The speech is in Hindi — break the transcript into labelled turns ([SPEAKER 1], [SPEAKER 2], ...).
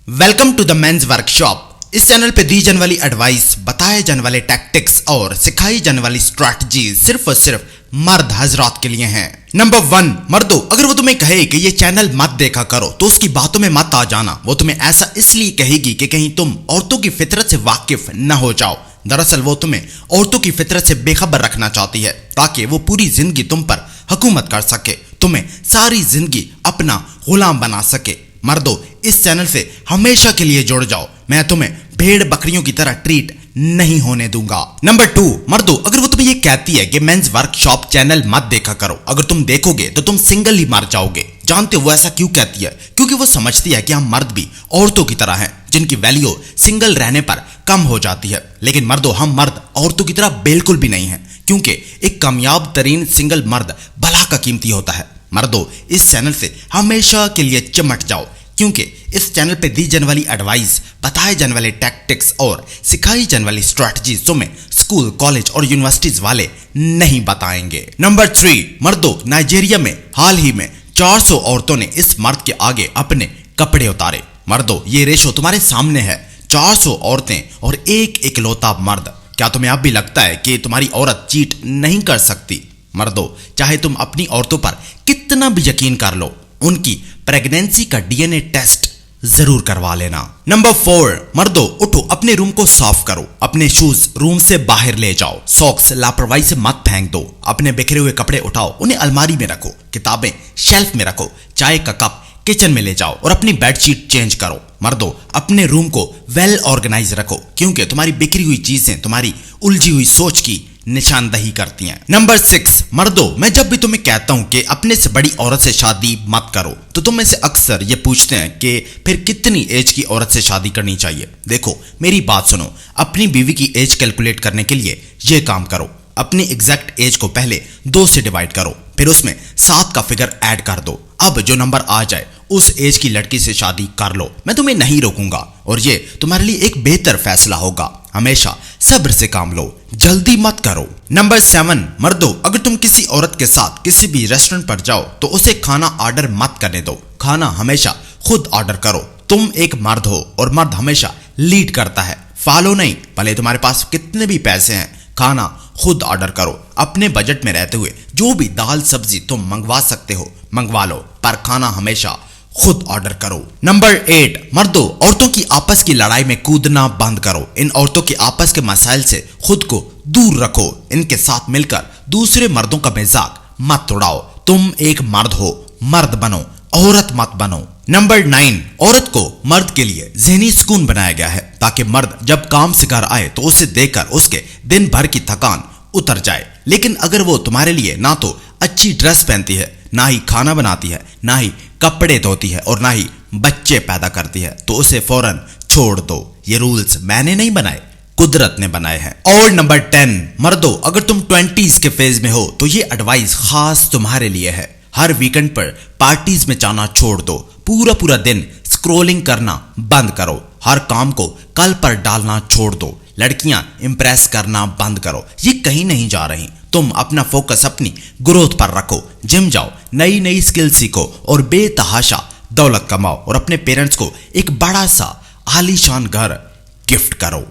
[SPEAKER 1] Welcome to the men's workshop. इस चैनल पे दी जाने वाली एडवाइस, बताए जाने वाले टैक्टिक्स और सिखाई जाने वाली स्ट्रैटेजी सिर्फ और सिर्फ मर्द हजरात के लिए हैं। नंबर 1, मर्दों, अगर वो तुम्हें कहे कि ये चैनल मत देखा करो तो उसकी बातों में मत आ जाना। वो तुम्हें ऐसा इसलिए कहेगी कि कहीं तुम औरतों की फितरत से वाकिफ न हो जाओ। दरअसल वो तुम्हें औरतों की फितरत से बेखबर रखना चाहती है ताकि वो पूरी जिंदगी तुम पर हुकूमत कर सके, तुम्हें सारी जिंदगी अपना गुलाम बना सके। मर्दों, इस चैनल से हमेशा के लिए जुड़ जाओ। मैं तुम्हें भेड़ बकरियों की तरह ट्रीट नहीं होने दूंगा। नंबर 2, मर्दों, अगर वो तुम्हें ये कहती है कि मेंस वर्कशॉप चैनल मत देखा करो, अगर तुम देखोगे तो तुम सिंगल ही मर जाओगे। जानते हो वो ऐसा क्यों कहती है? क्योंकि वो समझती है कि हम मर्द भी औरतों की तरह हैं जिनकी वैल्यू सिंगल रहने पर कम हो जाती है। लेकिन मर्दों, हम मर्द औरतों की तरह बिल्कुल भी नहीं हैं, क्योंकि एक कामयाब तरीन सिंगल मर्द भला का कीमती होता है। मर्दों, इस चैनल से हमेशा के लिए चिमट जाओ, क्योंकि इस चैनल पे दी जाने वाली एडवाइस, बताए जाने वाले टैक्टिक्स और सिखाई जाने वाली स्ट्रैटेजीज तुम्हें स्कूल, कॉलेज और यूनिवर्सिटीज वाले नहीं बताएंगे। नंबर 3, मर्दों, नाइजीरिया में हाल ही में 400 औरतों ने इस मर्द के आगे अपने कपड़े उतारे। मर्दों, ये रेशो तुम्हारे सामने है, 400 औरतें और एक इकलौता मर्द। क्या तुम्हें अब भी लगता है कि तुम्हारी औरत चीट नहीं कर सकती? मर्दों, चाहे तुम अपनी औरतों पर कितना भी यकीन कर लो, उनकी प्रेगनेंसी का डीएनए टेस्ट जरूर करवा लेना। नंबर 4, मर्दों, उठो, अपने रूम को साफ करो, अपने शूज रूम से बाहर ले जाओ, सॉक्स लापरवाही से मत फेंक दो, अपने बिखरे हुए कपड़े उठाओ, उन्हें अलमारी में रखो, किताबें शेल्फ में रखो, चाय का कप किचन में ले जाओ और अपनी बेडशीट चेंज करो। मर्दों, अपने रूम को वेल ऑर्गेनाइज रखो, क्योंकि तुम्हारी बिखरी हुई चीजें तुम्हारी उलझी हुई सोच की निशानदही करती हैं। नंबर 6, मर्दों, मैं जब भी तुम्हें कहता हूं कि अपने से बड़ी औरत से शादी मत करो, तो तुम में से अक्सर ये पूछते हैं कि फिर कितनी एज की औरत से शादी करनी चाहिए। देखो, मेरी बात सुनो, अपनी बीवी की एज कैलकुलेट करने के लिए ये काम करो। अपनी एग्जैक्ट एज को पहले 2 से डिवाइड करो, फिर उसमें 7 का फिगर ऐड कर दो। अब जो नंबर आ जाए उस एज की लड़की से शादी कर लो। मैं तुम्हें नहीं रोकूंगा और ये तुम्हारे लिए एक बेहतर फैसला होगा। हमेशा सब्र से काम लो, जल्दी मत करो। नंबर 7, मर्दों, अगर तुम किसी औरत के साथ किसी भी रेस्टोरेंट पर जाओ तो उसे खाना ऑर्डर मत करने दो। खाना हमेशा खुद ऑर्डर करो। तुम एक मर्द हो और मर्द हमेशा लीड करता है, फॉलो नहीं। भले तुम्हारे पास कितने भी पैसे हैं, खाना खुद ऑर्डर करो। अपने बजट में रहते हुए जो भी दाल सब्जी तुम मंगवा सकते हो मंगवा लो, पर खाना हमेशा खुद ऑर्डर करो। नंबर 8, मर्दों, औरतों की आपस की लड़ाई में कूदना बंद करो। इन औरतों के आपस के मसाइल से खुद को दूर रखो। इनके साथ मिलकर दूसरे मर्दों का मजाक मत उड़ाओ। तुम एक मर्द हो, मर्द बनो, औरत मत बनो। नंबर 9, औरत को मर्द के लिए ज़हनी सुकून बनाया गया है ताकि मर्द जब काम से घर आए तो उसे देखकर उसके दिन भर की थकान उतर जाए। लेकिन अगर वो तुम्हारे लिए ना तो अच्छी ड्रेस पहनती है, ना ही खाना बनाती है, ना ही कपड़े धोती है और ना ही बच्चे पैदा करती है, तो उसे फौरन छोड़ दो। ये रूल्स मैंने नहीं बनाए, कुदरत ने बनाए हैं। और नंबर 10, मर्दों, अगर तुम 20s के फेज में हो तो ये एडवाइस खास तुम्हारे लिए है। हर वीकेंड पर पार्टीज में जाना छोड़ दो। पूरा दिन स्क्रोलिंग करना बंद करो। हर काम को कल पर डालना छोड़ दो। लड़कियां इंप्रेस करना बंद करो, ये कहीं नहीं जा रही। तुम अपना फोकस अपनी ग्रोथ पर रखो। जिम जाओ, नई स्किल सीखो और बेतहाशा दौलत कमाओ और अपने पेरेंट्स को एक बड़ा सा आलीशान घर गिफ्ट करो।